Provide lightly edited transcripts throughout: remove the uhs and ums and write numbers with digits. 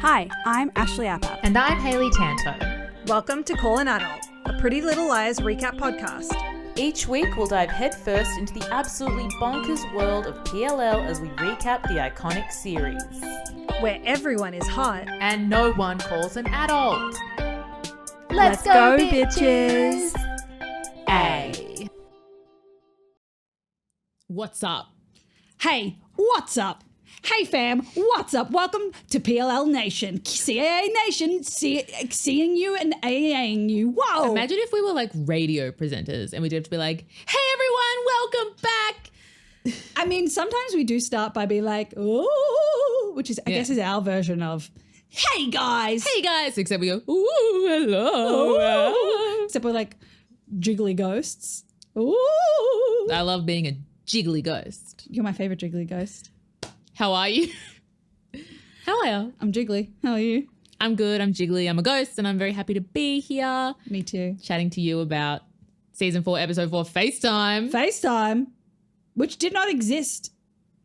Hi, I'm Ashley Appap. And I'm Hayley Tanto. Welcome to Call an Adult, a Pretty Little Liars recap podcast. Each week we'll dive headfirst into the absolutely bonkers world of PLL as we recap the iconic series. Where everyone is hot. And no one calls an adult. Let's go, bitches! Ay. What's up? Hey, what's up? Hey fam, what's up? Welcome to PLL Nation. CAA Nation, seeing you and AAing you. Whoa! Imagine if we were like radio presenters and we did have to be like, hey everyone, welcome back. I mean, sometimes we do start by being like, ooh, which is, I guess, is our version of, hey guys. Hey guys. Except we go, ooh, hello. Ooh. Except we're like jiggly ghosts. Ooh. I love being a jiggly ghost. You're my favorite jiggly ghost. How are you? How are you? I'm jiggly. How are you? I'm good. I'm jiggly. I'm a ghost and I'm very happy to be here. Me too. Chatting to you about season 4, episode 4, FaceTime. FaceTime, which did not exist.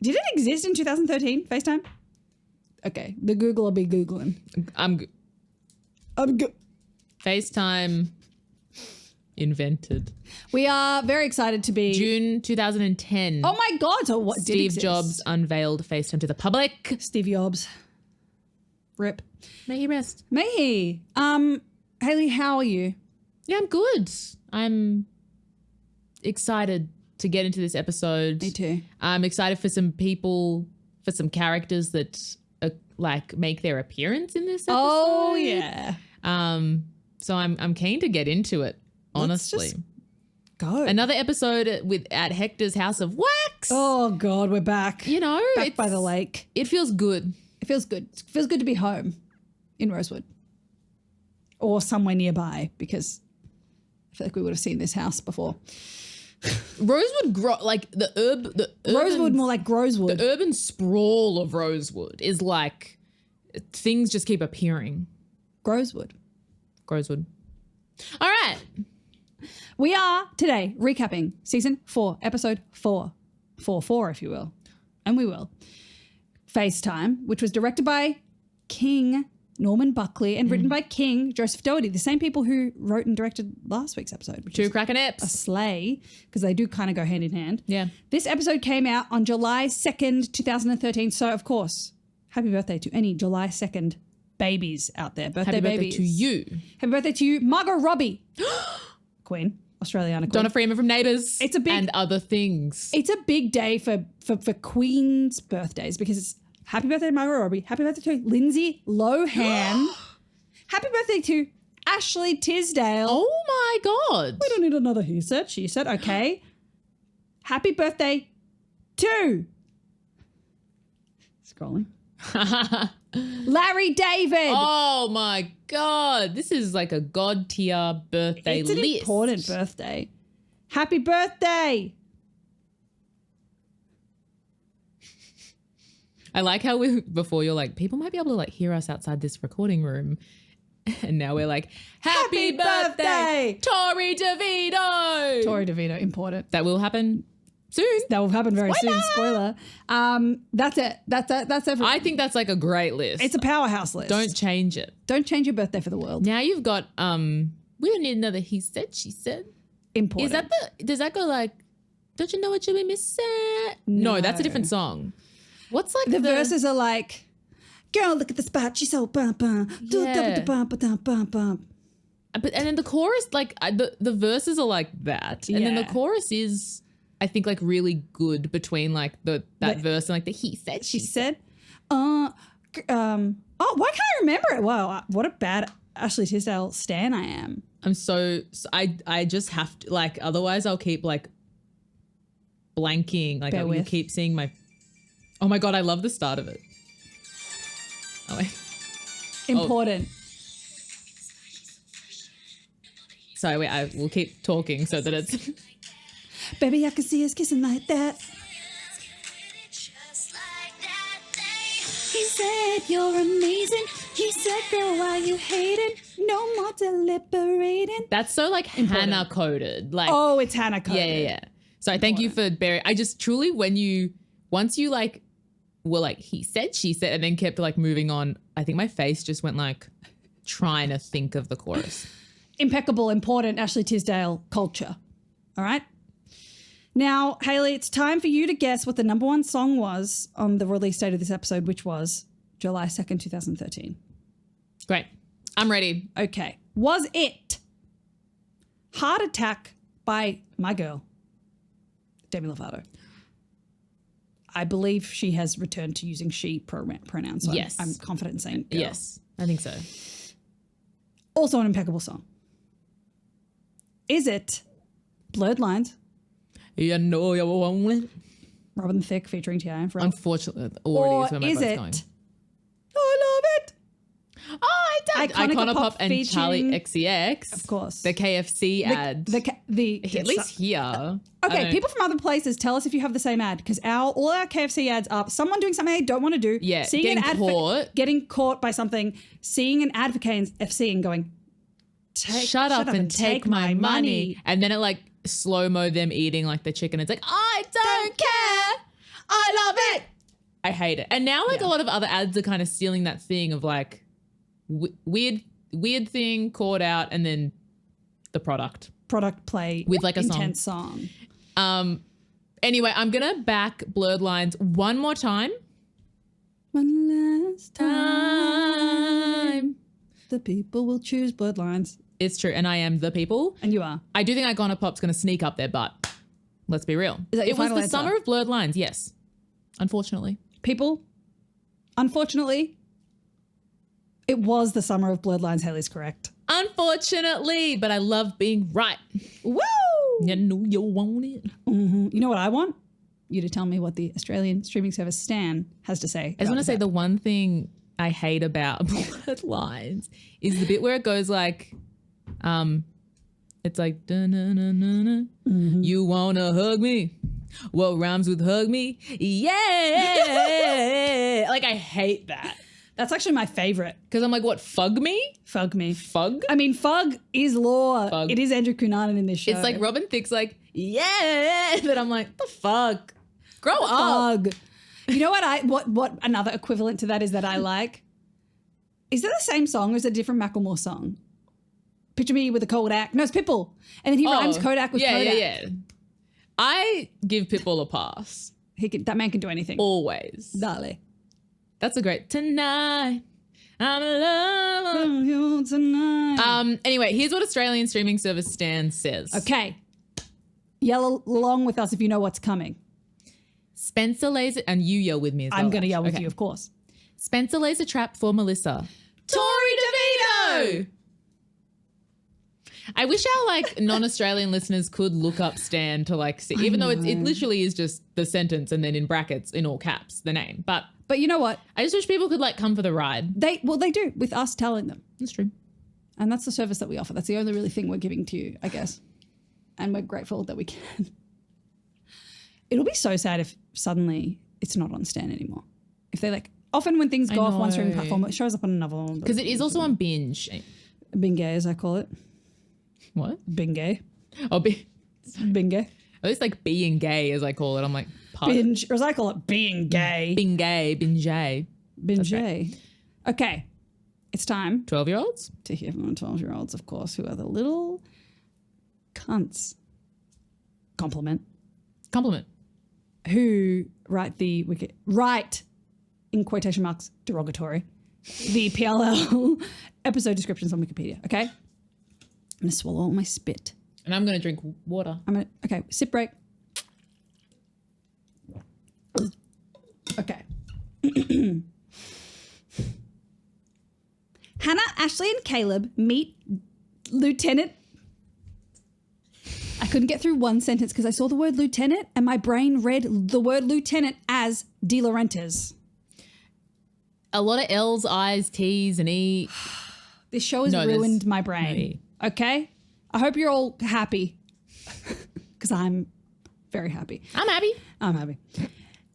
Did it exist in 2013, FaceTime? Okay, the Google will be Googling. I'm good. FaceTime invented. We are very excited to be... June 2010. Oh my God, so what did Steve exist? Jobs unveiled FaceTime to the public. Steve Jobs. Rip. May he rest. May he. Hayley, how are you? Yeah, I'm good. I'm excited to get into this episode. Me too. I'm excited for some people, for some characters that like make their appearance in this episode. Oh yeah. So I'm keen to get into it. Honestly. Let's just go. Another episode at Hector's House of Wax. Oh God, we're back. You know, back by the lake. It feels good. It feels good. It feels good to be home in Rosewood or somewhere nearby because I feel like we would have seen this house before. Rosewood, like the Rosewood, more like Grosewood. The urban sprawl of Rosewood is like things just keep appearing. Grosewood. All right. We are today recapping season 4, episode 4, if you will, and we will. FaceTime, which was directed by King Norman Buckley and written by King Joseph Doherty, the same people who wrote and directed last week's episode, which is Crackin' a Eps. slay because they do kind of go hand in hand. Yeah. This episode came out on July 2nd, 2013. So, of course, happy birthday to any July 2nd babies out there. Happy birthday babies. to you. Happy birthday to you, Margot Robbie. Queen, Australiana Queen. Donna Freeman from Neighbours. It's a big... And other things. It's a big day for Queen's birthdays because it's happy birthday to Margot Robbie. Happy birthday to Lindsay Lohan. Happy birthday to Ashley Tisdale. Oh my God. We don't need another he said, she said. Okay. Happy birthday to... Scrolling. Larry David. Oh my God. This is like a God tier birthday It's list. an important birthday. Happy birthday. I like how before you're like, people might be able to like hear us outside this recording room. And now we're like, happy birthday, Tori DeVito. Tori DeVito, important. That will happen soon. That will happen very soon. Spoiler. That's it. That's everything. I think that's like a great list. It's a powerhouse list. Don't change it. Don't change your birthday for the world. Now you've got, we don't need another he said, she said. Important. Is that does that go like, don't you know what you'll be missing? No, that's a different song. What's like the verses are like, girl, look at the spot, she's so bum bum. Yeah. Bum bum bum bum. But and then the chorus, like the verses are like that, and then the Yeah. chorus is, I think, like really good between like that verse and like the he said, She said, oh, why can't I remember it? Wow, what a bad Ashley Tisdale stan I am. I'm so I just have to, like, otherwise I'll keep like blanking, like you'll keep seeing my. Oh my God, I love the start of it. Oh wait. Important. Sorry, wait, I will keep talking so that it's. Baby, I can see us kissing like that. He said you're amazing. He said, girl, why you hating? No more deliberating. That's so like Hannah coded. Like, oh, it's Hannah coded. Yeah. So I thank you for bearing. I just truly, once you like were like, he said, she said, and then kept like moving on. I think my face just went like trying to think of the chorus. Impeccable, important Ashley Tisdale culture. All right. Now, Hayley, it's time for you to guess what the number one song was on the release date of this episode, which was July 2nd, 2013. Great. I'm ready. Okay. Was it Heart Attack by my girl, Demi Lovato? I believe she has returned to using she pronouns. So Yes. I'm confident in saying girl. Yes, I think so. Also an impeccable song. Is it Blurred Lines, You know you want it. Robin Thicke featuring T.I. and Pharrell? Unfortunately, already Or is where my is vote's it going. I Love It? Oh, I did. Iconica Iconopop Pop and Charlie featuring- XCX. Of course. The KFC ad. At least here. I Okay, don't- people from other places, tell us if you have the same ad, because all our KFC ads are someone doing something they don't want to do. Yeah, seeing getting an ad caught. getting caught by something, seeing an ad for KFC and going, Shut up and take my money. And then it like slow-mo them eating like the chicken. It's like, I don't care. I love it. I hate it. And now like a lot of other ads are kind of stealing that thing of like weird thing caught out and then the product. Product play With, like, a intense song. Anyway, I'm going to back Blurred Lines one more time. One last time, the people will choose Blurred Lines. It's true. And I am the people. And you are. I do think Iconopop's going to sneak up there, but let's be real. Is that your it was final the answer? summer of Blurred Lines, yes. Unfortunately. People, unfortunately, it was the summer of Blurred Lines. Hayley's correct. Unfortunately, but I love being right. Woo! You know you want it. You know what I want? You to tell me what the Australian streaming service Stan has to say. I just want to say the one thing I hate about Blurred Lines is the bit where it goes like, it's like, da-na-na-na-na. You want to hug me? What rhymes with hug me? Yeah. Like, I hate that. That's actually my favorite. Because I'm like, what, fug me? Fug me. Fug? I mean, Fug is law. Fug. It is Andrew Cunanan in this show. It's like Robin Thicke's like, yeah. But I'm like, the fuck? Grow up. Fug. You know what another equivalent to that is that I like? Is it the same song or is it a different Macklemore song? Picture me with a Kodak. No, it's Pitbull. And then he rhymes Kodak with Kodak. Yeah. I give Pitbull a pass. That man can do anything. Always. Dale. That's a great tonight. I'm in love. You tonight. Anyway, here's what Australian streaming service Stan says. Okay. Yell along with us if you know what's coming. Spencer lays it, and you yell with me as well. I'm going to yell with Okay. you, of course. Spencer lays a trap for Melissa. Tori DeVito. I wish our like non-Australian listeners could look up Stan to like see, even though it literally is just the sentence and then in brackets in all caps the name. But you know what? I just wish people could like come for the ride. They do with us telling them. That's true. And that's the service that we offer. That's the only really thing we're giving to you, I guess. And we're grateful that we can. It'll be so sad if suddenly it's not on Stan anymore. If they like, often when things go off one streaming platform, it shows up on another one. Because it is also on binge. Bingay, as I call it. What? Bingay. Oh, Bingay. at least like being gay, as I call it. I'm like, Binge, or as I call it, being gay. being gay, binge. Binge. Okay. It's time 12-year-olds? to hear from 12-year-olds, of course, who are the little cunts. Compliment. Who write in quotation marks, derogatory, the PLL episode descriptions on Wikipedia. Okay. I'm going to swallow all my spit. And I'm going to drink water. Okay, sip break. Okay. Hannah, Ashley, and Caleb meet Lieutenant. I couldn't get through one sentence because I saw the word lieutenant and my brain read the word lieutenant as De Laurentiis. A lot of L's, I's, T's, and E. This show has ruined my brain. Okay? I hope you're all happy because I'm very happy. I'm happy. I'm happy.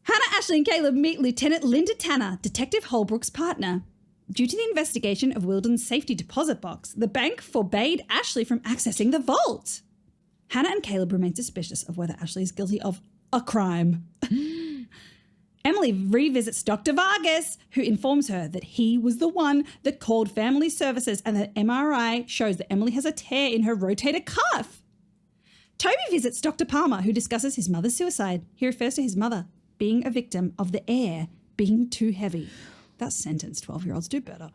Hannah, Ashley, and Caleb meet Lieutenant Linda Tanner, Detective Holbrook's partner. Due to the investigation of Wilden's safety deposit box, the bank forbade Ashley from accessing the vault. Hannah and Caleb remain suspicious of whether Ashley is guilty of a crime. Emily revisits Dr. Vargas, who informs her that he was the one that called family services and that MRI shows that Emily has a tear in her rotator cuff. Toby visits Dr. Palmer, who discusses his mother's suicide. He refers to his mother being a victim of the air being too heavy. That sentence, 12-year-olds do better.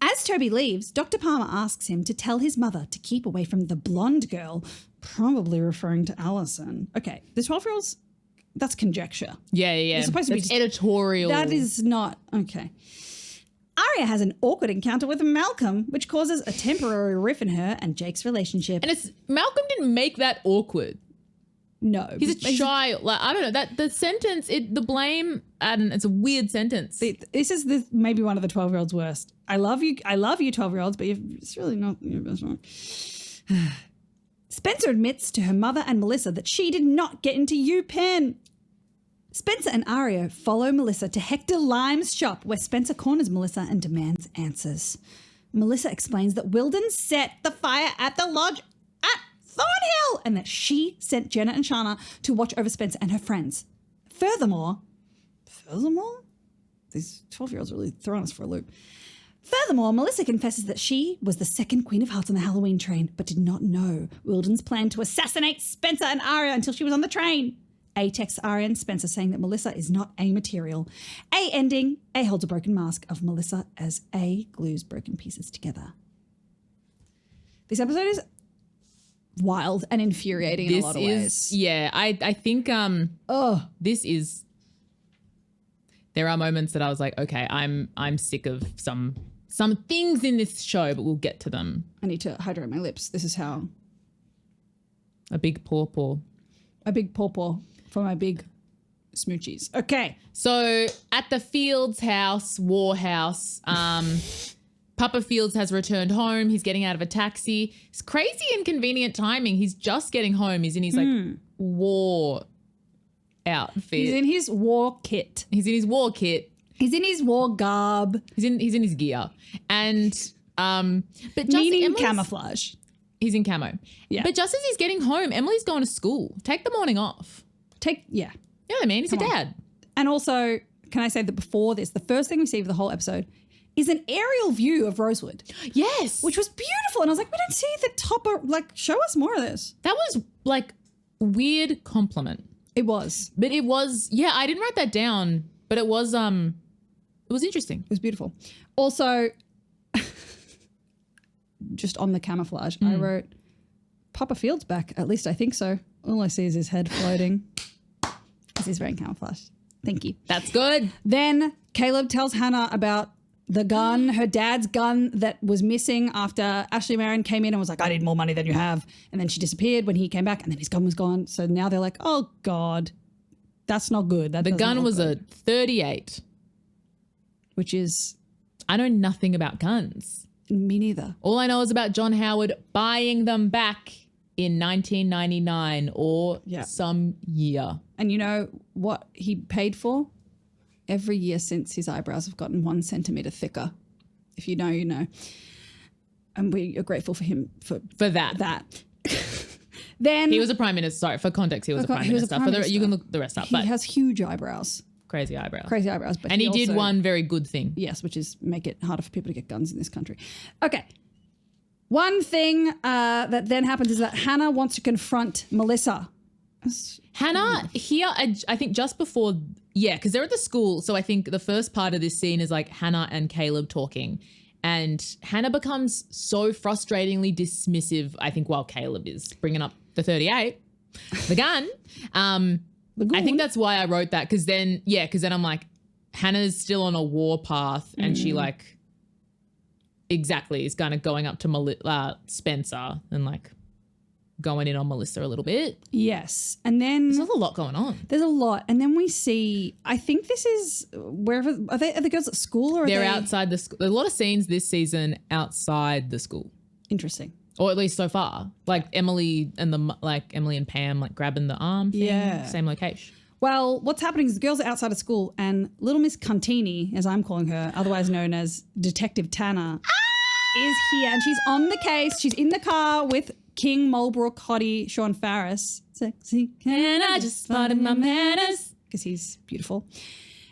As Toby leaves, Dr. Palmer asks him to tell his mother to keep away from the blonde girl, probably referring to Allison. Okay, the 12-year-olds, that's conjecture. Yeah. It's supposed to be just editorial. That is not, okay. Arya has an awkward encounter with Malcolm, which causes a temporary rift in her and Jake's relationship. And Malcolm didn't make that awkward. No. He's a child. Like, I don't know. That the sentence, the blame, and it's a weird sentence. This is maybe one of the 12-year-olds' worst. I love you 12-year-olds, but it's really not your best one. Spencer admits to her mother and Melissa that she did not get into UPenn. Spencer and Arya follow Melissa to Hector Lime's shop, where Spencer corners Melissa and demands answers. Melissa explains that Wilden set the fire at the lodge at Thornhill and that she sent Jenna and Shana to watch over Spencer and her friends. Furthermore, these 12-year-olds are really throwing us for a loop. Furthermore, Melissa confesses that she was the second Queen of Hearts on the Halloween train, but did not know Wilden's plan to assassinate Spencer and Arya until she was on the train. A texts Arya and Spencer saying that Melissa is not A material. A ending, A holds a broken mask of Melissa as A glues broken pieces together. This episode is wild and infuriating in a lot of ways. Yeah, I think this is. There are moments that I was like, okay, I'm sick of some things in this show, but we'll get to them. I need to hydrate my lips. This is how. A big paw. A big paw for my big smoochies. Okay. So at the Fields house, War House, Papa Fields has returned home. He's getting out of a taxi. It's crazy inconvenient timing. He's just getting home. He's in his war outfit. He's in his war kit. He's in his war kit. He's in his war garb. He's in his gear. And but just meaning camouflage. He's in camo. Yeah. But just as he's getting home, Emily's going to school. Take the morning off. Yeah. You know what I mean? He's your dad. And also, can I say that before this, the first thing we see of the whole episode is an aerial view of Rosewood. Yes. Which was beautiful. And I was like, we don't see the top of, show us more of this. That was like a weird compliment. It was. But it was, I didn't write that down, but it was interesting. It was beautiful. Also, just on the camouflage, I wrote, Papa Field's back. At least I think so. All I see is his head floating because he's wearing camouflage. Thank you. That's good. Then Caleb tells Hannah about the gun, her dad's gun that was missing after Ashley Marin came in and was like, I need more money than you have. And then she disappeared when he came back and then his gun was gone. So now they're like, oh God, that's not good. The gun was a 38. Which is... I know nothing about guns. Me neither. All I know is about John Howard buying them back in 1999 or some year. And you know what he paid for? Every year since his eyebrows have gotten 1 centimetre thicker. If you know, you know. And we are grateful for him for that. Then he was a prime minister. Sorry, for context, he was a prime minister. You can look the rest up. He has huge eyebrows. Crazy eyebrows. But and he did one very good thing. Yes, which is make it harder for people to get guns in this country. Okay. One thing that then happens is that Hannah wants to confront Melissa. Hannah here, I think just before, because they're at the school. So I think the first part of this scene is like Hannah and Caleb talking. And Hannah becomes so frustratingly dismissive, I think, while Caleb is bringing up the 38, the gun. I think that's why I wrote that because then I'm like, Hannah's still on a war path and she is kind of going up to Spencer and like going in on Melissa a little bit. Yes. And then... There's a lot going on. There's a lot. And then we see, I think this is wherever, are the girls at school or they're outside the school? There's a lot of scenes this season outside the school. Interesting. Or at least so far. Like Emily and Pam like grabbing the arm thing. Yeah. Same location. Well, what's happening is the girls are outside of school and little Miss Contini, as I'm calling her, otherwise known as Detective Tanner, is here. And she's on the case. She's in the car with King, Mulbrook, Hottie, Sean Farris. Sexy, can I just spotted my manners? because he's beautiful.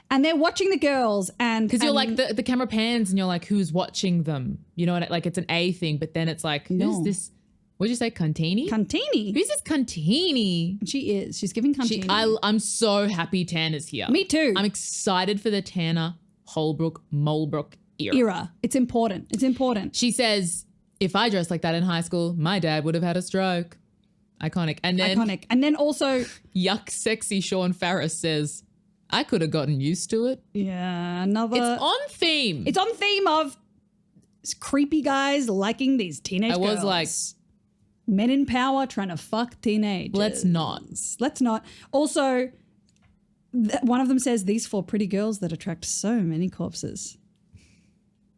And they're watching the girls because you're like the camera pans and you're like, who's watching them? You know what? Like it's an A thing, but then it's like, who's this? What'd you say? Cantini? Cantini. Who's this Cantini? She is. She's giving Cantini. I'm so happy Tanner's here. Me too. I'm excited for the Tanner, Holbrook, Mulbrook era. It's important. It's important. She says, if I dressed like that in high school, my dad would have had a stroke. Iconic. And then Also, yuck, sexy Sean Farris says, I could have gotten used to it. yeah, another. It's on theme. It's on theme of creepy guys liking these teenage girls. I was like, men in power trying to fuck teenagers. let's not. Also, one of them says, these 4 pretty girls that attract so many corpses.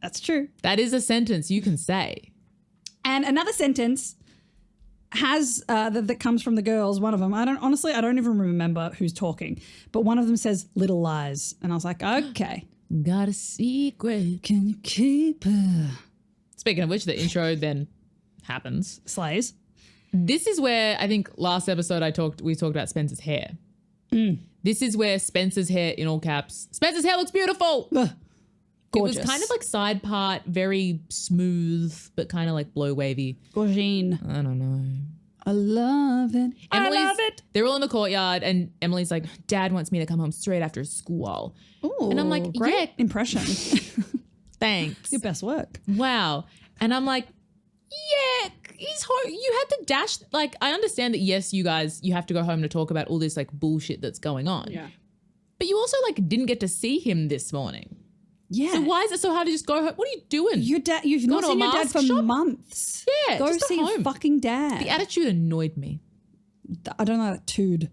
That's true. That is a sentence you can say. And another sentence has that comes from the girls. One of them, I don't even remember who's talking, but one of them says little lies. And I was like, okay. Got a secret. Can you keep her? Speaking of which, the intro then happens. Slays. This is where I think last episode we talked about Spencer's hair. This is where Spencer's hair, in all caps, Spencer's hair looks beautiful. Gorgeous. It was kind of like side part, very smooth, but kind of like blow wavy. Gorgine. I don't know. I love it. I love it. They're all in the courtyard and Emily's like, Dad wants me to come home straight after school. Ooh, and I'm like, great yeah. impression. Thanks. Your best work. Wow. And I'm like, yeah, he's home. You had to dash. Like, I understand that, yes, you guys, you have to go home to talk about all this like bullshit that's going on. Yeah. But you also like didn't get to see him this morning. Yeah. So why is it so hard to just go home? What are you doing? Your dad, you've not seen your dad for months. Yeah, Go just see go your home. fucking dad. The attitude annoyed me. I don't know that tude.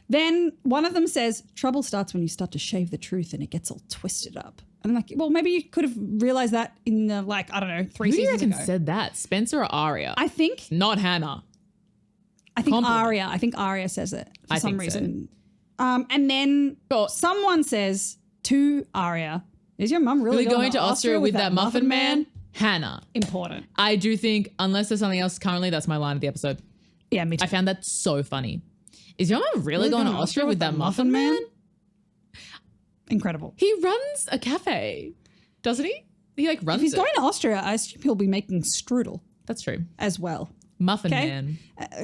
Then one of them says, trouble starts when you start to shave the truth and it gets all twisted up. And I'm like, well, maybe you could have realized that in the, like, I don't know, 3 Who do you seasons reckon ago. said that? Spencer or Aria? I think Not Hannah. Aria. I think Aria says it for I some think so. reason. And then someone says to Aria, is your mum really Going to Austria with that muffin man? Hannah. Important. I do think, unless there's something else currently, that's my line of the episode. Yeah, me too. I found that so funny. Is your mum really going to Austria with that muffin man? Incredible. He runs a cafe, doesn't he? He like runs If he's it. going to Austria, I assume he'll be making strudel That's true. as well. Muffin Okay. man.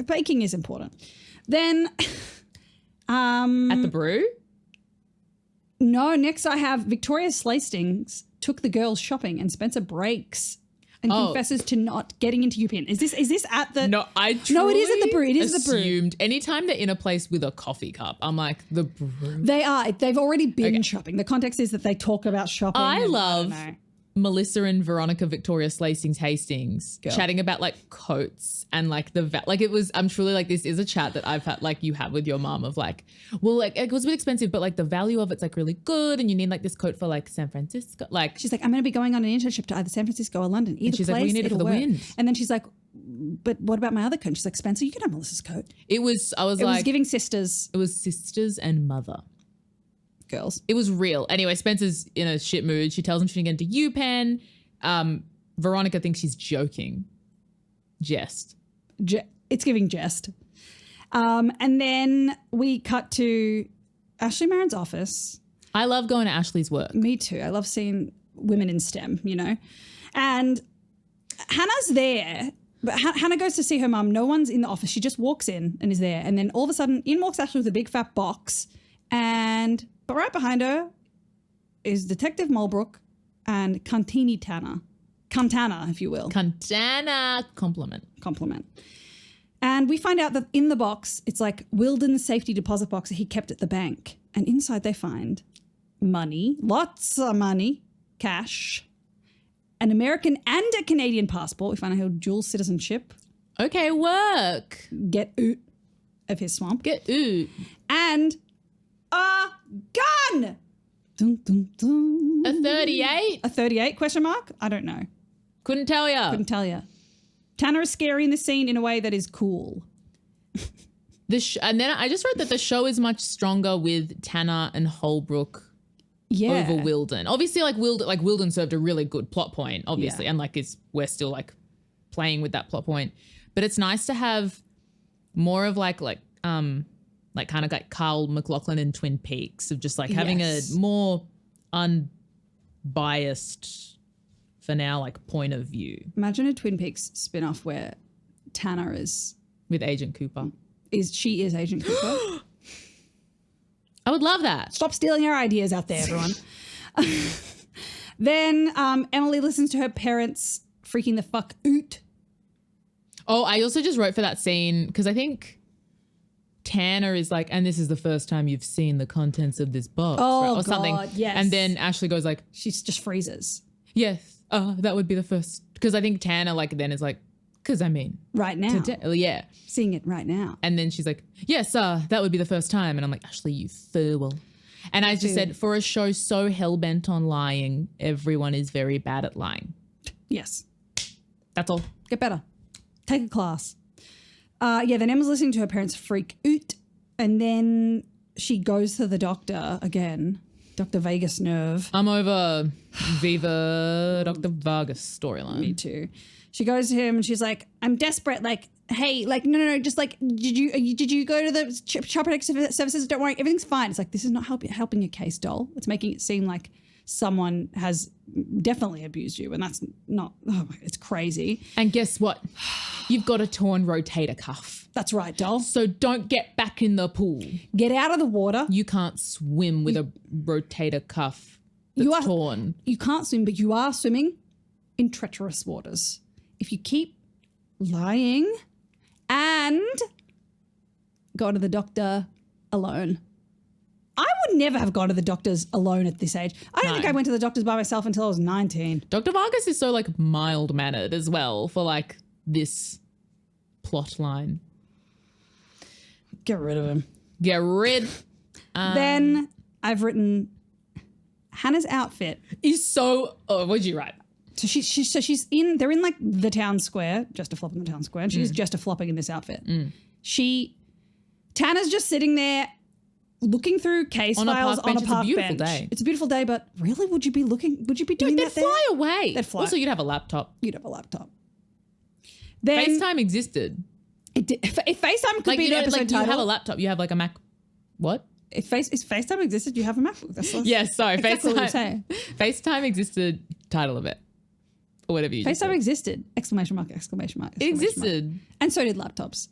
Baking is important. Then, At the brew? no, next I have Victoria Slastings took the girls shopping and Spencer breaks and confesses to not getting into UPenn. Is this at the... No, I truly No, it is at the brew. It is the brew. assumed anytime they're in a place with a coffee cup, I'm like, the brew. They are. They've already been shopping. The context is that they talk about shopping. I and love don't know. Melissa and Veronica Victoria Slastings Hastings chatting about like coats and like like it was, I'm truly like, this is a chat that I've had, like you have with your mom of like, well, like it was a bit expensive, but like the value of it's like really good and you need like this coat for like San Francisco. Like She's like, I'm going to be going on an internship to either San Francisco or London. Either she's place, like, well, you need it for it'll the work. wind. And then she's like, but what about my other coat? And she's like, Spencer, you can have Melissa's coat. it was, I was It like, was giving sisters, it was sisters and mother. girls. It was real. Anyway, Spencer's in a shit mood. She tells him she can get into UPenn. Veronica thinks she's joking. Jest. It's giving jest. And then we cut to Ashley Marin's office. I love going to Ashley's work. Me too. I love seeing women in STEM, you know. And Hannah's there, but Hannah goes to see her mum. No one's in the office. She just walks in and is there. And then all of a sudden, in walks Ashley with a big fat box. But right behind her is Detective Mulbrook and Cantana, if you will. Cantana compliment. And we find out that in the box, it's like Wilden's safety deposit box that he kept at the bank. And inside they find money, lots of money, cash, an American and a Canadian passport. We find out he'll dual citizenship. Okay, work. Get out of his swamp. Get ooh. And a gun! Dun, dun, dun. A 38? A 38 question mark? I don't know. Couldn't tell ya. Couldn't tell you. Tanner is scary in the scene in a way that is cool. And then I just read that the show is much stronger with Tanner and Holbrook over Wilden. Obviously, like Wilden served a really good plot point, obviously, and like we're still like playing with that plot point. But it's nice to have more of like like kind of like Carl McLachlan in Twin Peaks of just like having Yes. a more unbiased, for now, like point of view Imagine a Twin Peaks spin-off where Tanner is with Agent Cooper. she is Agent Cooper. I would love that. Stop stealing our ideas out there, everyone. Then Emily listens to her parents freaking the fuck out. Oh, I also just wrote for that scene because I think Tanner is like, and this is the first time you've seen the contents of this box, Oh, or something. God, yes. And then Ashley goes like, She just freezes yes, that would be the first. Because I think Tanner like then is like, because I mean, right now. yeah. Seeing it right now. And then she's like, yes, that would be the first time. And I'm like, Ashley, you fool. And I just said, for a show so hell-bent on lying, everyone is very bad at lying. Yes. That's all. Get better. Take a class. Then Emma's listening to her parents freak out. And then she goes to the doctor again. Dr. Vegas Nerve. I'm over Viva Dr. Vargas storyline. Me too. She goes to him and she's like, I'm desperate. Like, hey, like, no. Just like, did you go to the Child Protective Services? Don't worry. Everything's fine. It's like, this is not helping your case, doll. It's making it seem like someone has definitely abused you. And that's not, it's crazy. And guess what? You've got a torn rotator cuff. That's right, doll. So don't get back in the pool. Get out of the water. You can't swim with a rotator cuff that's torn. You can't swim, but you are swimming in treacherous waters. If you keep lying and go to the doctor alone. I would never have gone to the doctors alone at this age. I don't think I went to the doctors by myself until I was 19. Dr. Vargas is so like mild-mannered as well for like this plot line. Get rid of him. Get rid. Then I've written Hannah's outfit. Is so. Oh, what'd you write? So she's in. They're in like the town square, just a flop in the town square, and she's just a flopping in this outfit. Tanner's just sitting there looking through case files on a park bench. It's a beautiful day. It's a beautiful day, but really, would you be doing that there? They'd fly away. They'd fly. Also, you'd have a laptop. You'd have a laptop. Then FaceTime existed. If FaceTime could Like, be you an know, episode like title. you have a laptop, you have like a Mac. What? If FaceTime existed, you have a MacBook. That's Yes, sorry. exactly what you're FaceTime. saying. FaceTime existed. Title of it. Or whatever you just FaceTime said. existed! Exclamation mark! Exclamation mark! It existed. And so did laptops.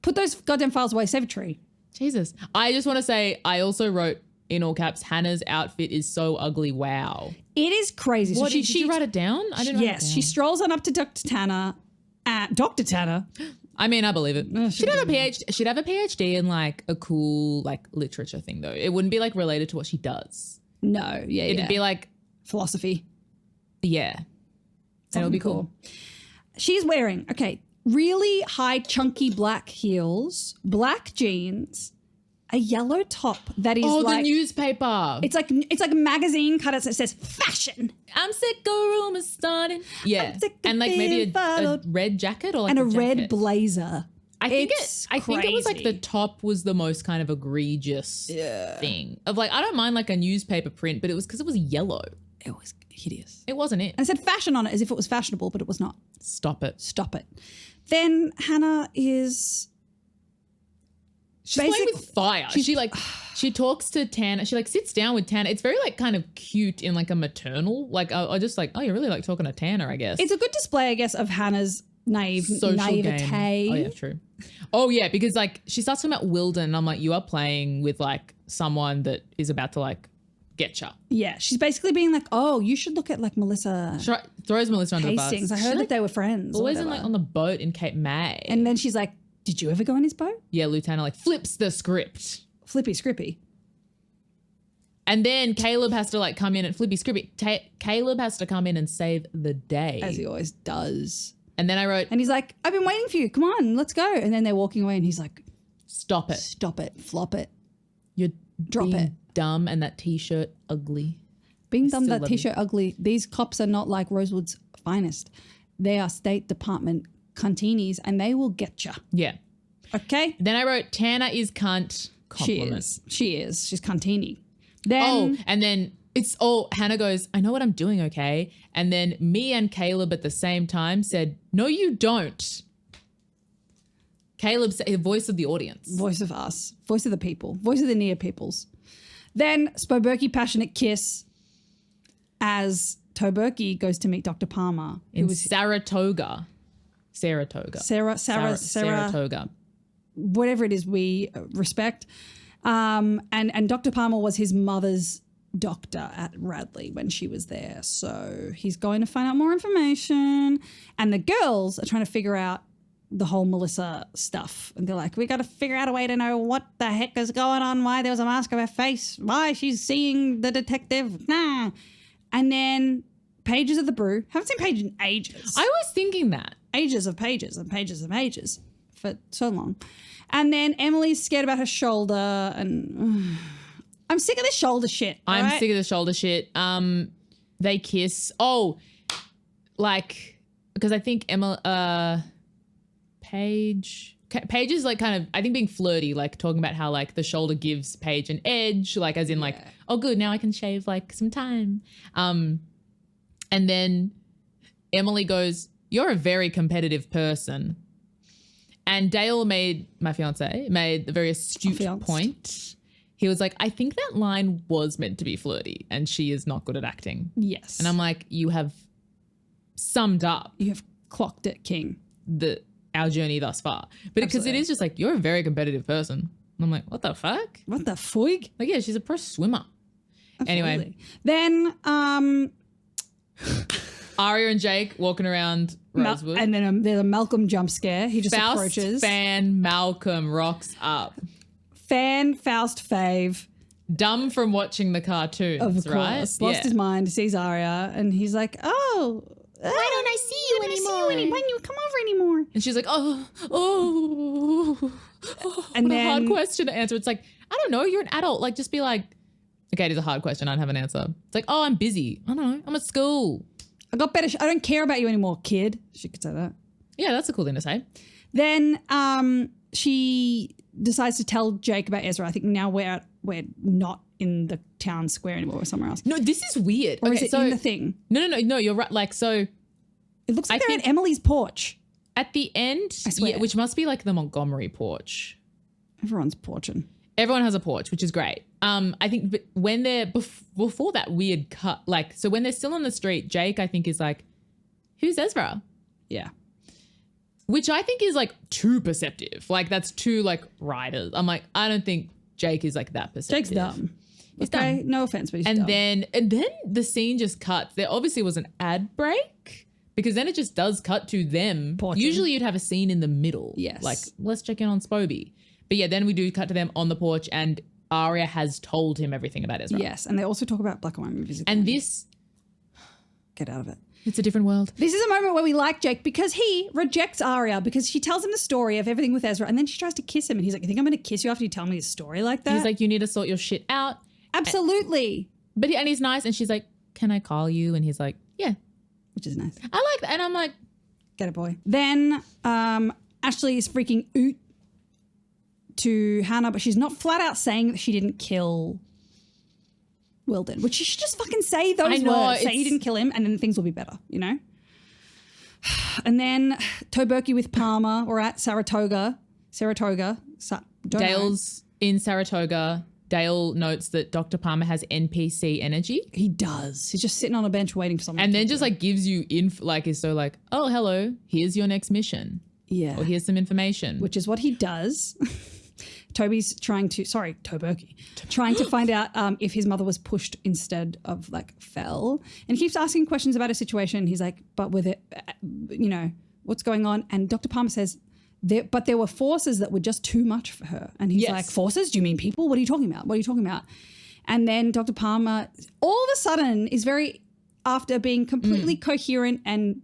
Put those goddamn files away. Save a tree. Jesus. I just want to say, I also wrote in all caps, Hannah's outfit is so ugly. Wow. It is crazy. What, So did you write it down? I didn't write it down. Yes, she strolls on up to Dr. Tanner. Dr. Tanner. I mean, I believe it. No, She'd have a PhD. She'd have a PhD in like a cool like literature thing though. It wouldn't be like related to what she does. No, yeah, It'd be like, philosophy. yeah. And it'll be cool. She's wearing, really high chunky black heels, black jeans, a yellow top that is The newspaper. It's like a magazine cut that says fashion. I'm sick of rumors starting. Yeah. I'm sick of And like maybe being a followed. red jacket or like And a jacket. red blazer. I think It's it was like the crazy. top was the most kind of egregious thing of like, I don't mind like a newspaper print, but it was because it was yellow. It was hideous. It wasn't it. And it said fashion on it as if it was fashionable, but it was not. Stop it. Stop it. Then Hannah is She's playing with fire. She talks to Tanner. She like sits down with Tanner. It's very like kind of cute in like a maternal. Like I just like, oh, you really like talking to Tanner, I guess. It's a good display, I guess, of Hannah's Social naivete. game. Oh yeah, true. Oh yeah, because like she starts talking about Wilden, and I'm like, you are playing with like someone that is about to like get you. Yeah, she's basically being like, oh, you should look at like Melissa She throws Melissa under the bus. Hastings. I heard that they were friends. Always or in whatever. like on the boat in Cape May. And then she's like, did you ever go on his boat? yeah, Lieutenant like flips the script. Flippy Scrippy. And then Caleb has to like come in and flippy scrippy. Caleb has to come in and save the day. As he always does. And then I wrote, And he's like, I've been waiting for you. Come on, let's go. And then they're walking away and he's like, stop it. stop it, flop it. You're Drop being it. dumb and that t-shirt ugly. Being dumb, still that love t-shirt ugly. These cops are not like Rosewood's finest. They are State Department cuntinis and they will get you. Yeah. Okay? Then I wrote, Tanner is cunt. Compliment. She is. She's cuntini. Then And then Hannah goes, I know what I'm doing, okay? And then me and Caleb at the same time said, no, you don't. Caleb's the voice of the audience. Voice of us. Voice of the people. Voice of the near peoples. Then Spoberky passionate kiss as Toberky goes to meet Dr. Palmer. In Saratoga. Saratoga. Whatever it is we respect. And Dr. Palmer was his mother's doctor at Radley when she was there. So he's going to find out more information. And the girls are trying to figure out the whole Melissa stuff. And they're like, we got to figure out a way to know what the heck is going on, why there was a mask of her face, why she's seeing the detective. Nah. And then Pages of the Brew. Haven't seen Paige in ages. I was thinking that. Ages of pages and pages of pages for so long. And then Emily's scared about her shoulder and I'm sick of this shoulder shit. I'm right? sick of the shoulder shit. They kiss. Oh, like, because I think Paige is like kind of, I think being flirty, like talking about how like the shoulder gives Paige an edge, like as in like, oh good, now I can shave like some time. And then Emily goes, you're a very competitive person. And Dale my fiance, made a very astute point. He was like, I think that line was meant to be flirty and she is not good at acting. Yes. And I'm like, you have summed up. You have clocked it, King. Our journey thus far. But because it is just like, you're a very competitive person. And I'm like, what the fuck? What the fuig? Like, yeah, she's a pro swimmer. Absolutely. Anyway. Then Aria and Jake walking around Rosewood. And then there's a Malcolm jump scare. He just Faust approaches. fan Malcolm rocks up. Faust fave. Dumb from watching the cartoons, Of course. right? Lost his mind, sees Aria, and he's like, oh. Why don't I see you anymore? Why don't you come over anymore? And she's like, oh. And what then, a hard question to answer. It's like, I don't know. You're an adult. Like, just be like, okay, it is a hard question. I don't have an answer. It's like, oh, I'm busy. I don't know. I'm at school. I got better. I don't care about you anymore, kid. She could say that. Yeah, that's a cool thing to say. Then she decides to tell Jake about Ezra. I think now we're not in the town square anymore. We're somewhere else. No, this is weird. Or is it in the thing? No, you're right. Like, so it looks like they're at Emily's porch. At the end, I swear. yeah, which must be like the Montgomery porch. Everyone's porching. Everyone has a porch, which is great. I think when they're before that weird cut, like, so when they're still on the street, Jake, I think, is like, who's Ezra? Yeah. Which I think is like too perceptive. Like, that's too like writers. I'm like, I don't think Jake is like that perceptive. Jake's dumb. He's okay, dumb. no offense, but he's dumb. And then the scene just cuts. There obviously was an ad break because then it just does cut to them. Porting. Usually you'd have a scene in the middle. Yes. Like, let's check in on Spoby. But yeah, then we do cut to them on the porch and Aria has told him everything about Ezra. Yes, and they also talk about black and white movies again. And this... Get out of it. It's a different world. This is a moment where we like Jake because he rejects Aria because she tells him the story of everything with Ezra and then she tries to kiss him and he's like, you think I'm going to kiss you after you tell me a story like that? He's like, you need to sort your shit out. Absolutely. And he's nice and she's like, can I call you? And he's like, yeah. Which is nice. I like that. And I'm like... Get it, boy. Then Ashley is freaking oot to Hannah, but she's not flat out saying that she didn't kill Wilden, which she should just fucking say those words. Say you didn't kill him and then things will be better, you know? And then Toberky with Palmer. We're at Saratoga. Dale's in Saratoga. Dale notes that Dr. Palmer has NPC energy. He does. He's just sitting on a bench waiting for someone. And then just like gives you is so like, oh, hello, here's your next mission. Yeah. Or here's some information. Which is what he does. Toberky trying to find out if his mother was pushed instead of like fell, and he keeps asking questions about her situation. He's like, but with it, what's going on? And Dr. Palmer says, but there were forces that were just too much for her. And he's like, forces? Do you mean people? What are you talking about? And then Dr. Palmer all of a sudden is after being completely coherent and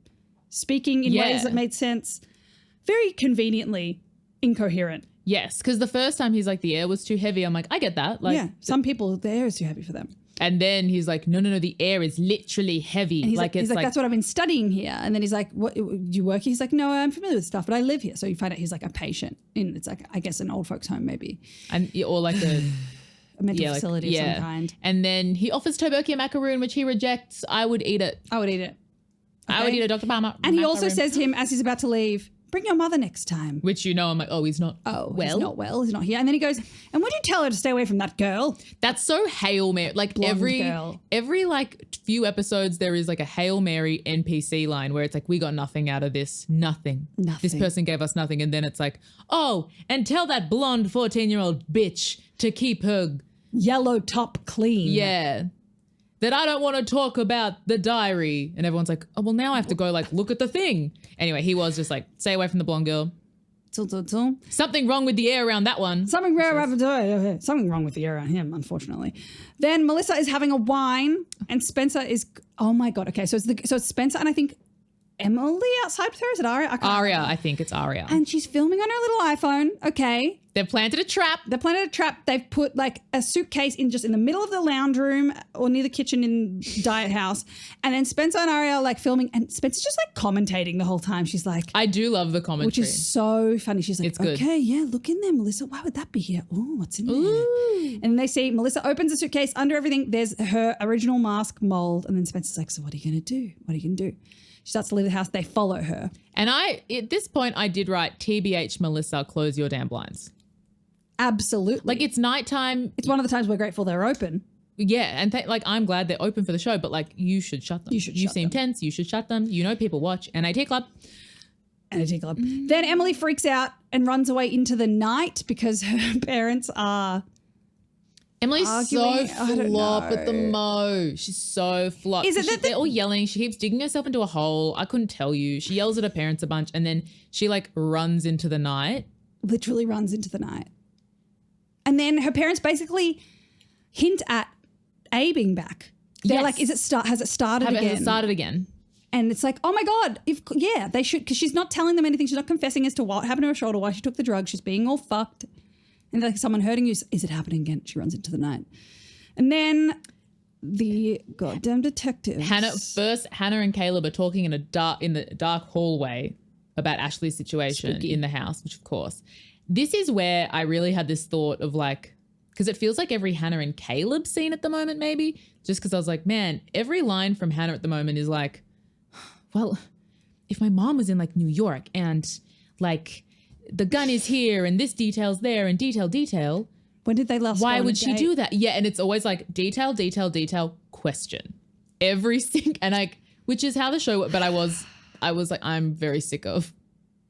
speaking in ways that made sense, very conveniently incoherent. Yes, because the first time he's like, the air was too heavy. I'm like, I get that. Like, some people, the air is too heavy for them. And then he's like, no, the air is literally heavy. And he's like, that's what I've been studying here. And then he's like, what, do you work here? He's like, no, I'm familiar with stuff, but I live here. So you find out he's like a patient in, it's like, I guess, an old folks home maybe. Or like a mental facility of some kind. And then he offers Toberky a macaroon, which he rejects. I would eat it. I would eat it. Okay? I would eat it, Dr. Palmer. And he also says to him as he's about to leave, bring your mother next time. Which I'm like, oh, he's not well. He's not well. He's not here. And then he goes, and would you tell her to stay away from that girl? That's so Hail Mary. Like Blonde girl. every like few episodes, there is like a Hail Mary NPC line where it's like, we got nothing out of this. Nothing. This person gave us nothing. And then it's like, oh, and tell that blonde 14-year-old bitch to keep her yellow top clean. Yeah. That I don't want to talk about the diary. And everyone's like, oh, well, now I have to go like look at the thing. Anyway, he was just like, stay away from the blonde girl. Something wrong with the air around that one. Something wrong with the air around him, unfortunately. Then Melissa is having a wine and Spencer is, oh my God. Okay, so it's Spencer and I think Emily outside with her. Is it Aria? Aria, I think it's Aria. And she's filming on her little iPhone. Okay. They've planted a trap. They've put like a suitcase in the middle of the lounge room or near the kitchen in Diet House. And then Spencer and Aria are like filming and Spencer's just like commentating the whole time. She's like, I do love the commentary. Which is so funny. She's like, it's good. Okay, yeah, look in there, Melissa. Why would that be here? Oh, what's in there? And they see Melissa opens the suitcase. Under everything, there's her original mask mold. And then Spencer's like, so what are you going to do? What are you going to do? She starts to leave the house. They follow her. And at this point, I did write, TBH, Melissa, close your damn blinds. Absolutely. Like it's nighttime. It's one of the times we're grateful they're open. Yeah. And like, I'm glad they're open for the show, but like you should shut them. You seem tense. You should shut them. People watch. NAT Club. NAT Club. Then Emily freaks out and runs away into the night because her parents are Emily's arguing. so flop at the mo. She's so flop. Is it that they're all yelling? She keeps digging herself into a hole. I couldn't tell you. She yells at her parents a bunch and then she like runs into the night. Literally runs into the night. And then her parents basically hint at A being back. They're like, has it started again? Has it started again? And it's like, oh my God, they should, because she's not telling them anything. She's not confessing as to what happened to her shoulder, why she took the drug. She's being all fucked. And like, someone hurting you, is it happening again? She runs into the night. And then the goddamn detectives. Hannah and Caleb are talking in the dark hallway about Ashley's situation in the house, which of course. This is where I really had this thought of like, because it feels like every Hannah and Caleb scene at the moment, maybe, just because I was like, man, every line from Hannah at the moment is like, well, if my mom was in like New York and like the gun is here and this detail's there and detail. When did they last? Why would she do that? Yeah, and it's always like detail, question. Every single, and like, which is how the show, but I was like, I'm very sick of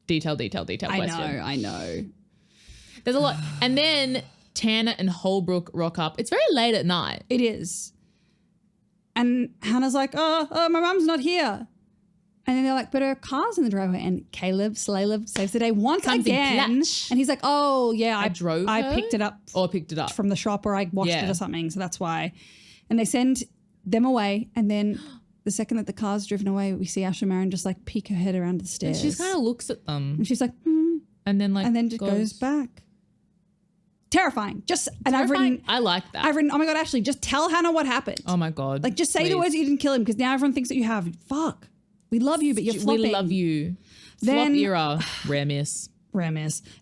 detail, question. I know. There's a lot. And then Tana and Holbrook rock up. It's very late at night. It is. And Hannah's like, oh, my mum's not here. And then they're like, but her car's in the driveway. And Caleb saves the day once again. And he's like, oh, yeah, I picked it up. Or picked it up. From the shop or I washed it or something. So that's why. And they send them away. And then the second that the car's driven away, we see Hanna Marin just like peek her head around the stairs. And she kind of looks at them. And she's like, And then just goes back. Terrifying. I like that. I've written, oh my God, Ashley, just tell Hannah what happened. Oh my God. Like just say the words that you didn't kill him because now everyone thinks that you have. Fuck. We love you, but you're flopping. We love you. Flop era. Rare miss.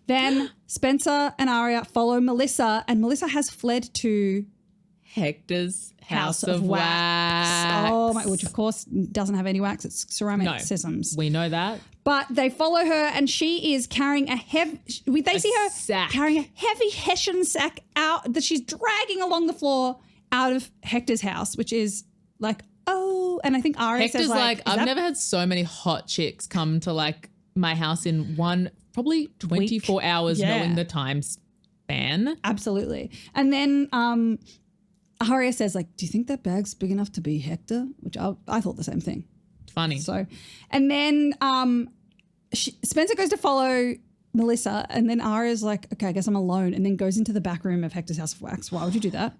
Then Spencer and Aria follow Melissa and Melissa has fled to Hector's House of Wax. Oh my, which of course doesn't have any wax. It's ceramic scissors. We know that. But they follow her and she is carrying carrying a heavy Hessian sack out that she's dragging along the floor out of Hector's house, which is like, oh, and I think Aria Hector's says like I've never had so many hot chicks come to like my house in one, probably 24 hours knowing the time span. Absolutely. And then Aria says like, do you think that bag's big enough to be Hector? Which I thought the same thing. Funny. So, and then Spencer goes to follow Melissa and then Aria's like, okay, I guess I'm alone, and then goes into the back room of Hector's House of Wax. Why would you do that?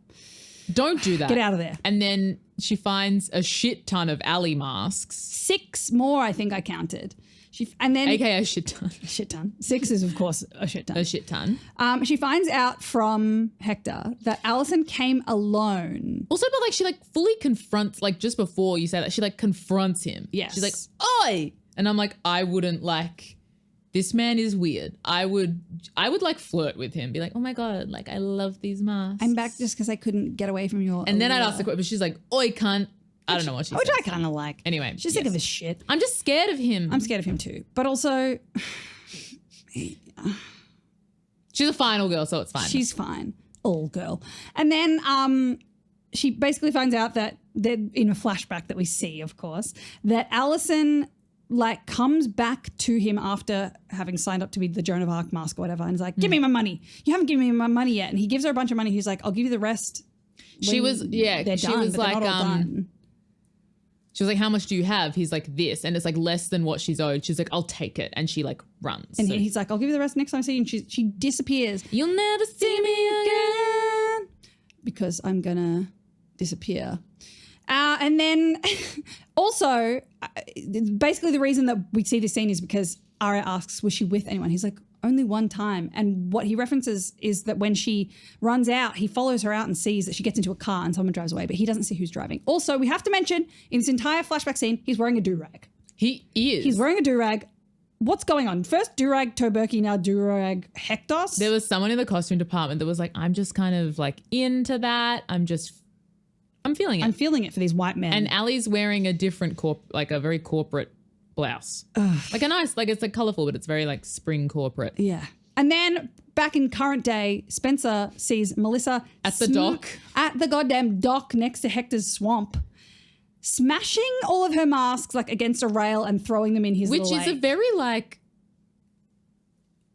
Don't do that. Get out of there. And then she finds a shit ton of alley masks. 6 more, I think I counted. AKA a shit ton. A shit ton. 6 is, of course, a shit ton. A shit ton. She finds out from Hector that Allison came alone. Also, but like she like fully confronts, like just before you say that, she like confronts him. Yes. She's like, oi! And I'm like, I wouldn't like, this man is weird. I would like flirt with him, be like, oh my God, like I love these masks. I'm back just because I couldn't get away from your And then I'd ask the question, but she's like, oi, cunt. I don't know what she says. Which I kind of like. Anyway. She's sick of his shit. I'm just scared of him. I'm scared of him too. But also, She's a final girl, so it's fine. She's fine. Old girl. And then she basically finds out that in a flashback that we see, of course, that Allison like comes back to him after having signed up to be the Joan of Arc mask or whatever, and is like, give me my money. You haven't given me my money yet. And he gives her a bunch of money. He's like, I'll give you the rest. She was they're done, she was but they're like, not all done. She was like, how much do you have? He's like, this. And it's like less than what she's owed. She's like, I'll take it. And she like runs. And he's like, I'll give you the rest next time I see you. And she disappears. You'll never see me again. Because I'm going to disappear. And then also, basically the reason that we see this scene is because Arya asks, was she with anyone? He's like, only one time. And what he references is that when she runs out, he follows her out and sees that she gets into a car and someone drives away, but he doesn't see who's driving. Also, we have to mention in this entire flashback scene, he's wearing a do-rag. He is. He's wearing a do-rag. What's going on? First do-rag Tofurky, now do-rag Hektos. There was someone in the costume department that was like, I'm just kind of like into that. I'm feeling it. I'm feeling it for these white men. And Ali's wearing a different like a very corporate blouse. Like a nice, like it's like colourful, but it's very like spring corporate. Yeah. And then back in current day, Spencer sees Melissa at the dock. At the goddamn dock next to Hector's swamp, smashing all of her masks like against a rail and throwing them in his Which is lake. a very like,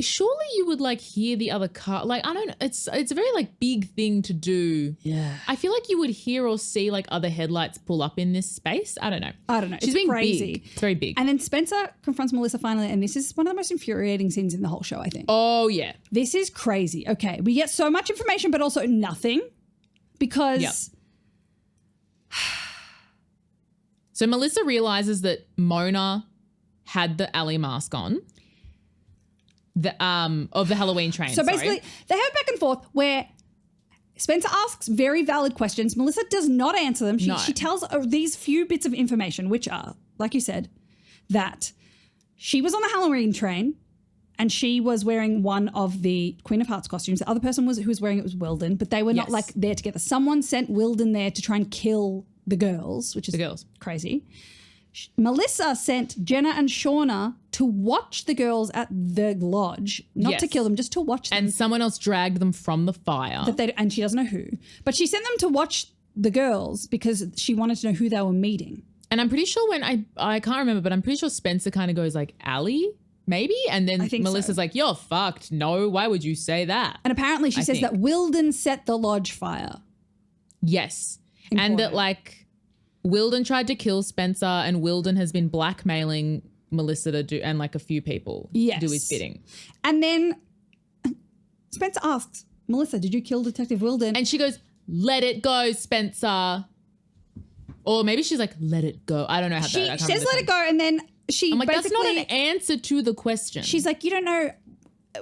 surely you would like hear the other car. Like, I don't know. It's a very like big thing to do. Yeah. I feel like you would hear or see like other headlights pull up in this space. I don't know. She's It's being crazy. big. It's very big. And then Spencer confronts Melissa finally, and this is one of the most infuriating scenes in the whole show, I think. Oh, yeah. This is crazy. Okay. We get so much information, but also nothing because... Yep. So Melissa realizes that Mona had the Ali mask on. Of the Halloween train. So basically, they have back and forth where Spencer asks very valid questions. Melissa does not answer them. She tells these few bits of information, which are, like you said, that she was on the Halloween train and she was wearing one of the Queen of Hearts costumes. The other person who was wearing it was Wilden, but they were not like there together. Someone sent Wilden there to try and kill the girls, which is crazy. Melissa sent Jenna and Shauna to watch the girls at the lodge, not to kill them, just to watch them. And someone else dragged them from the fire. And she doesn't know who. But she sent them to watch the girls because she wanted to know who they were meeting. And I'm pretty sure I can't remember, but I'm pretty sure Spencer kind of goes like, Ali, maybe? And then Melissa's like, you're fucked. No, why would you say that? And apparently she says that Wilden set the lodge fire. Yes. And that like... Wilden tried to kill Spencer and Wilden has been blackmailing Melissa to do, and like a few people to do his bidding. And then Spencer asks, Melissa, did you kill Detective Wilden? And she goes, let it go, Spencer. Or maybe she's like, let it go. I don't know how she says let it go. And then I'm like, that's not an answer to the question. She's like, you don't know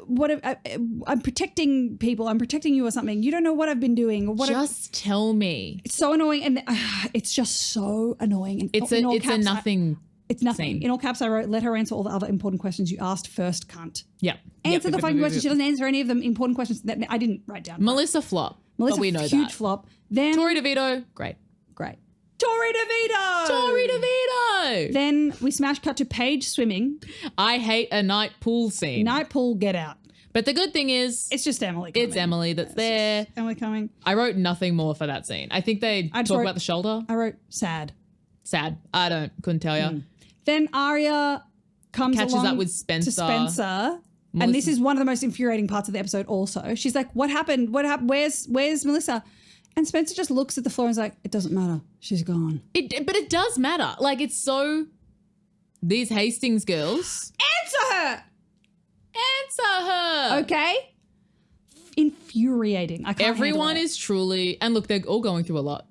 what I'm protecting people. I'm protecting you or something. You don't know what I've been doing. Or just tell me. It's so annoying. And it's just so annoying. And it's a nothing. It's nothing. Scene. In all caps, I wrote, let her answer all the other important questions you asked first, cunt. Yeah. Answer the fucking questions. She doesn't answer any of them important questions that I didn't write down. Melissa flop. Melissa, we know huge that. flop. Then Tori DeVito, great. Tori DeVito. Then we smash cut to Paige swimming. I hate a night pool scene. Night pool, get out. But the good thing is... It's just Emily coming. It's Emily that's there. Emily coming. I wrote nothing more for that scene. I think they talk about the shoulder. I wrote sad. Sad. Couldn't tell you. Then Arya catches up with Spencer. And this is one of the most infuriating parts of the episode also. She's like, what happened? Where's Melissa? And Spencer just looks at the floor and is like, it doesn't matter. She's gone. But it does matter. Like, it's so... These Hastings girls... Answer her! Answer her! Okay? Infuriating. I can't Everyone is truly... And look, they're all going through a lot.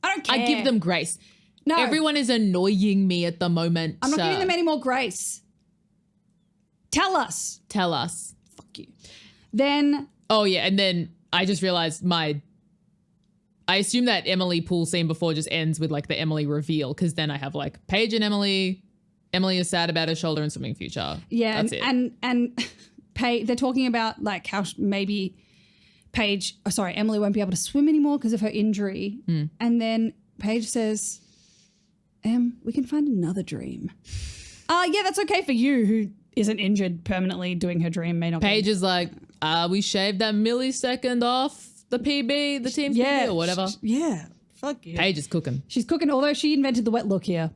I don't care. I give them grace. No. Everyone is annoying me at the moment. I'm not giving them any more grace. Tell us. Fuck you. Then... Oh, yeah. And then I just realized I assume that Emily pool scene before just ends with like the Emily reveal, because then I have like Paige and Emily. Emily is sad about her shoulder and swimming future. Yeah, that's it. And they're talking about like how maybe Emily won't be able to swim anymore because of her injury. And then Paige says, we can find another dream. Yeah, that's okay for you who isn't injured permanently doing her dream may not. Paige is like, we shaved that millisecond off the PB, the team's PB or whatever. Yeah. Fuck you. Paige is cooking. She's cooking, although she invented the wet look here.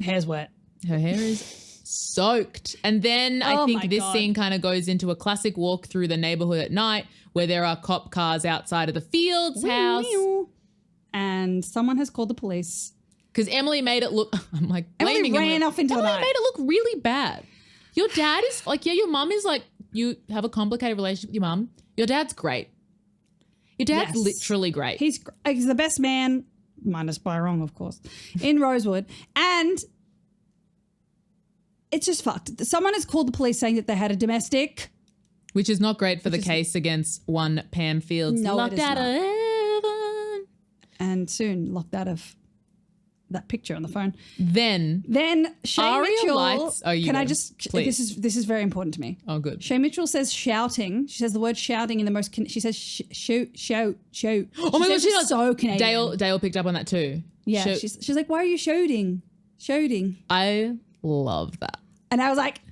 Hair's wet. Her hair is soaked. And then I think this scene kind of goes into a classic walk through the neighborhood at night where there are cop cars outside of the Fields house. And someone has called the police. Because Emily made it look, I'm like, blaming Emily ran off into the night. Emily made it look really bad. Your dad is like, yeah, your mum is like, you have a complicated relationship with your mum. Your dad's great. Your dad's literally great. He's the best man, minus Byron, of course, in Rosewood. And it's just fucked. Someone has called the police saying that they had a domestic. Which is not great for the case against one Pam Fields. No, locked out of heaven. And soon locked out of that picture on the phone. Then Shay Aria Mitchell. lights. Oh, you can go. I just? Please. This is very important to me. Oh, good. Shay Mitchell says shouting. She says the word shouting in the most. She says shoot. Oh my God, she's so Canadian. Dale picked up on that too. Yeah, Shoot. she's like, why are you shouting? I love that. And I was like,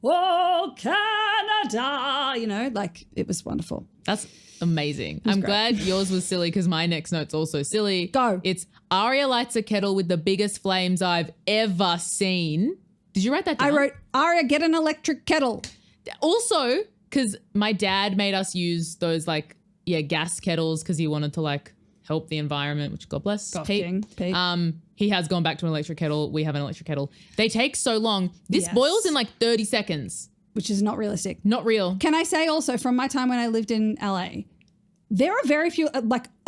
oh, Canada. You know, like it was wonderful. That's amazing. I'm glad yours was silly because my next note's also silly. Go. It's Aria lights a kettle with the biggest flames I've ever seen. Did you write that down? I wrote, Aria, get an electric kettle. Also, because my dad made us use those gas kettles because he wanted to like help the environment, which God bless. Pete. He has gone back to an electric kettle. We have an electric kettle. They take so long. This boils in like 30 seconds. Which is not realistic. Not real. Can I say also from my time when I lived in LA, there are very few,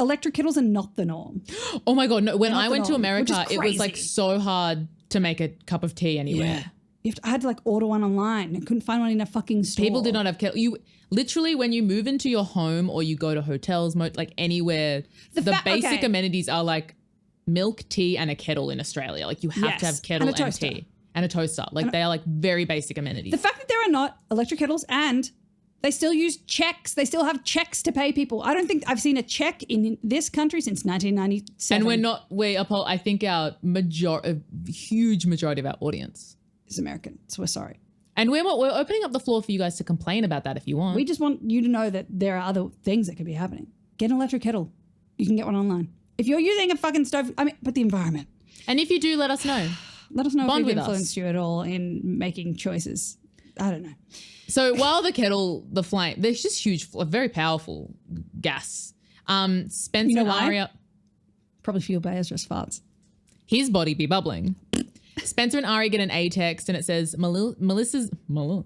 electric kettles are not the norm. Oh my God. No, when I went to norm, America, it was like so hard to make a cup of tea anywhere. Yeah. I had to order one online. I couldn't find one in a fucking store. People did not have kettle. You literally, when you move into your home or you go to hotels, anywhere, the basic amenities are like milk, tea, and a kettle in Australia. Like you have to have kettle and tea. And a toaster. They are like very basic amenities. The fact that there are not electric kettles and they still use checks. They still have checks to pay people. I don't think I've seen a check in this country since 1997. And I think our huge majority of our audience is American. So we're sorry. And we're opening up the floor for you guys to complain about that if you want. We just want you to know that there are other things that could be happening. Get an electric kettle. You can get one online. If you're using a fucking stove, but the environment. And if you do, let us know. Let us know Bond if we've with influenced you at all in making choices. I don't know. So while the flame, there's just huge, very powerful gas. Spencer you know and why? Aria. Probably fueled by Ezra's farts. His body be bubbling. Spencer and Aria get an A text and it says Melissa's Malala?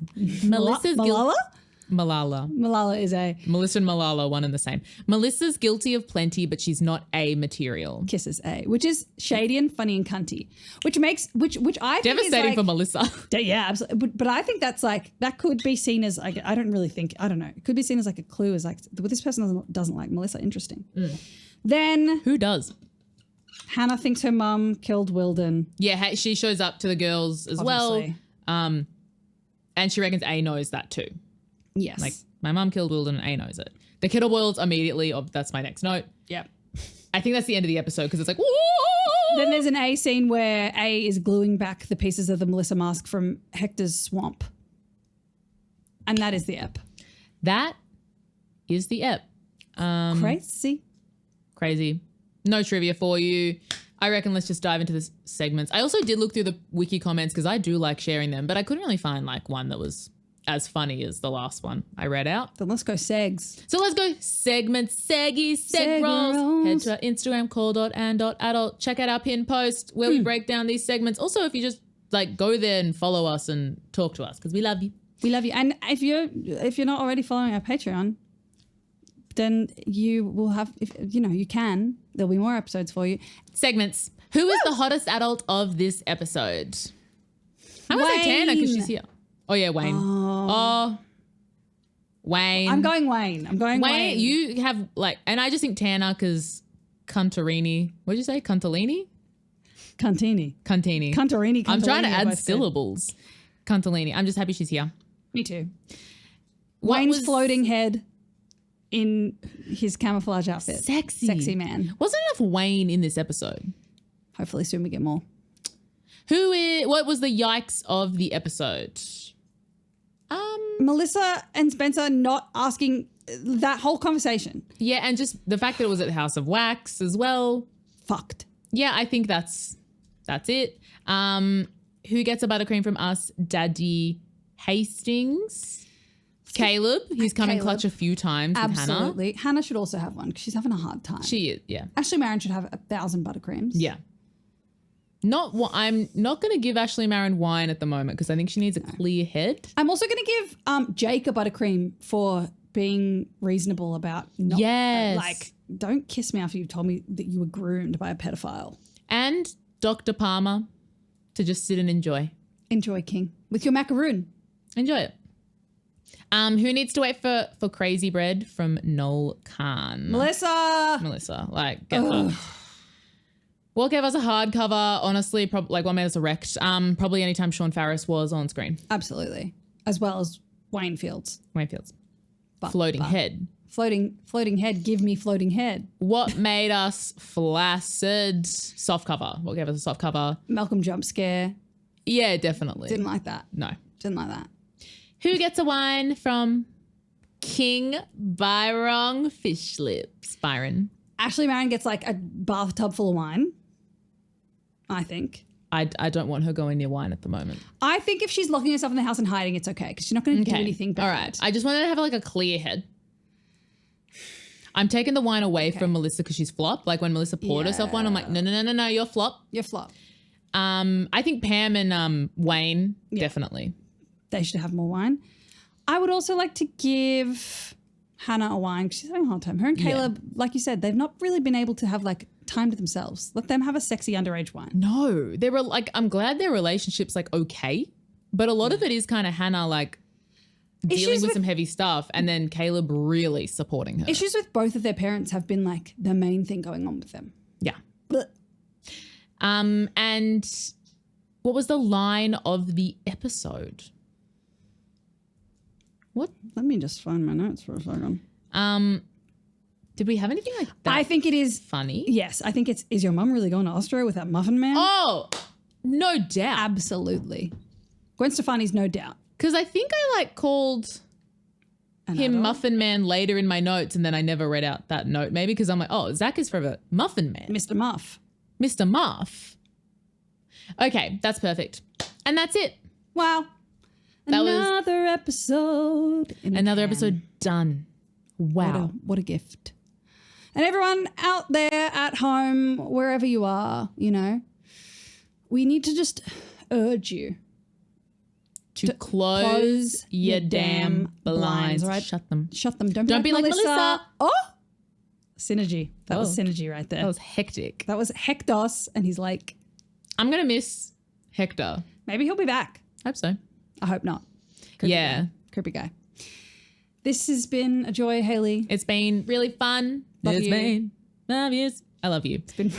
Malala is a... Melissa and Malala, one and the same. Melissa's guilty of plenty, but she's not A material. Kisses A, which is shady and funny and cunty, which I think devastating is for Melissa. Yeah, absolutely. But I think that's that could be seen as, I don't know. It could be seen as a clue as this person doesn't like Melissa. Interesting. Then... Who does? Hannah thinks her mum killed Wilden. Yeah, she shows up to the girls as Obviously. well. And she reckons A knows that too. Yes. Like, my mum killed Wilden and A knows it. The kettle boils immediately. That's my next note. Yep. I think that's the end of the episode because it's like, whoa! Then there's an A scene where A is gluing back the pieces of the Melissa mask from Hector's swamp. And that is the ep. That is the ep. Crazy. No trivia for you. I reckon let's just dive into the segments. I also did look through the wiki comments because I do like sharing them, but I couldn't really find one that was as funny as the last one I read out. Then let's go segs. So let's go segments, seggies, seg rolls. Head to our Instagram, call.and.adult. Check out our pin post where we break down these segments. Also, if you just go there and follow us and talk to us because we love you. We love you. And if you're not already following our Patreon, then you will have, you can. There'll be more episodes for you. Segments. Who is the hottest adult of this episode? I'm going to say Tana because she's here. Oh, yeah, Wayne. Oh, Wayne. I'm going Wayne. Wayne. You have and I just think Tana because Contarini. What did you say? Contalini? Contarini. I'm trying to add syllables. Contalini. I'm just happy she's here. Me too. Wayne's floating head in his camouflage outfit. Sexy man. Wasn't enough Wayne in this episode. Hopefully soon we get more. What was the yikes of the episode? Melissa and Spencer not asking that whole conversation. Yeah, and just the fact that it was at House of Wax as well. Fucked. Yeah, I think that's it. Who gets a buttercream from us? Daddy Hastings. Caleb. He's come in clutch a few times with Hannah. Absolutely. Hannah should also have one because she's having a hard time. She is, yeah. Ashley Marin should have 1,000 buttercreams. Yeah. I'm not going to give Ashley Marin wine at the moment because I think she needs a clear head. I'm also going to give Jake a buttercream for being reasonable about not, don't kiss me after you've told me that you were groomed by a pedophile. And Dr. Palmer to just sit and enjoy. Enjoy, King, with your macaroon. Enjoy it. Who needs to wait for Crazy Bread from Noel Khan? Melissa, like, get that. What gave us a hardcover, honestly, what made us erect? Probably anytime Sean Farris was on screen. Absolutely. As well as Wayne Fields. Floating head. Floating head, give me floating head. What made us flaccid? Soft cover. What gave us a soft cover? Malcolm jump scare. Yeah, definitely. Didn't like that. No. Didn't like that. Who gets a wine from King Byron Fish Lips? Byron. Ashley Marin gets like a bathtub full of wine, I think. I don't want her going near wine at the moment. I think if she's locking herself in the house and hiding, it's okay because she's not going to do anything bad. All right. I just wanted to have like a clear head. I'm taking the wine away from Melissa because she's flop. Like when Melissa poured herself wine, I'm like, no, you're flop. You're flop. I think Pam and Wayne, definitely. They should have more wine. I would also like to give Hannah a wine because she's having a hard time. Her and Caleb, like you said, they've not really been able to have like time to themselves. Let them have a sexy underage wine. No, they were like, I'm glad their relationship's like okay, but a lot of it is kind of Hannah like dealing with some heavy stuff and then Caleb really supporting her. Issues with both of their parents have been like the main thing going on with them. Yeah. Blech. And what was the line of the episode? What? Let me just find my notes for a second. Did we have anything like that? I think it is funny. Yes, I think it's, is your mum really going to Austria with that muffin man? Oh, no doubt. Absolutely. Gwen Stefani's no doubt. Because I think I like called him Muffin Man later in my notes and then I never read out that note. Maybe because I'm like, oh, Zach is forever Muffin Man. Mr. Muff. Mr. Muff. Okay, that's perfect. And that's it. Wow. Another episode. Another episode done. Wow. What a gift. And everyone out there at home, wherever you are, you know, we need to just urge you to close your damn blinds. Right? Shut them. Shut them. Don't be like Melissa. Oh, synergy. That was synergy right there. That was hectic. That was Hectos, and he's like, I'm going to miss Hector. Maybe he'll be back. Hope so. I hope not. Creepy guy. This has been a joy, Hayley. It's been really fun. Love you. Love yous. I love you. It's been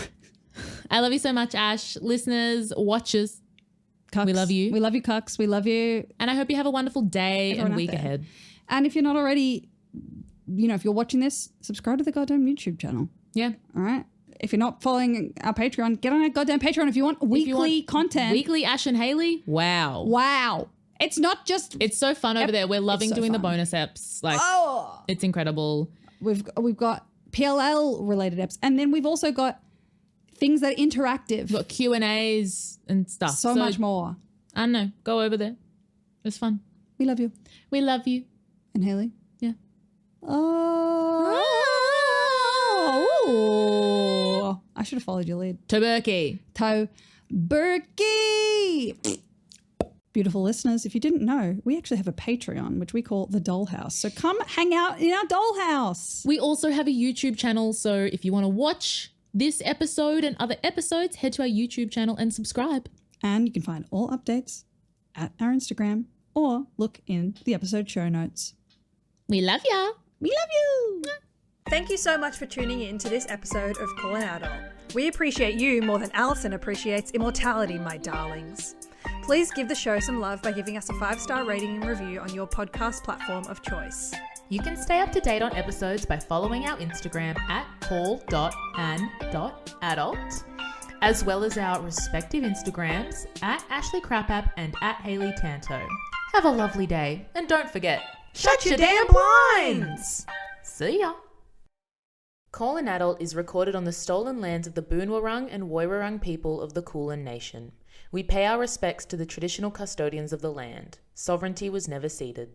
I love you so much, Ash. Listeners, watchers. Cucks. We love you. We love you, Cucks. We love you. And I hope you have a wonderful day and week ahead. And if you're not already, you know, if you're watching this, subscribe to the goddamn YouTube channel. Yeah. All right. If you're not following our Patreon, get on our goddamn Patreon if you want weekly content. Weekly Ash and Hayley. Wow. It's not just... It's so fun over there. We're loving doing the bonus eps. Like, it's incredible. We've got PLL related eps. And then we've also got things that are interactive. We've got Q&As and stuff. So much more. I don't know. Go over there. It's fun. We love you. We love you. And Hayley? Yeah. Oh. I should have followed your lead. Toberky. Beautiful listeners, if you didn't know, we actually have a Patreon, which we call the Dollhouse. So come hang out in our Dollhouse. We also have a YouTube channel. So if you want to watch this episode and other episodes, head to our YouTube channel and subscribe. And you can find all updates at our Instagram or look in the episode show notes. We love ya. We love you. Thank you so much for tuning in to this episode of Call an Adult. We appreciate you more than Alison appreciates immortality, my darlings. Please give the show some love by giving us a 5-star rating and review on your podcast platform of choice. You can stay up to date on episodes by following our Instagram at call.an.adult, as well as our respective Instagrams at Ashley Crapapp and at Hayley Tanto. Have a lovely day, and don't forget, Shut your damn blinds! see ya! Call an Adult is recorded on the stolen lands of the Boonwurrung and Woiwurrung people of the Kulin Nation. We pay our respects to the traditional custodians of the land. Sovereignty was never ceded.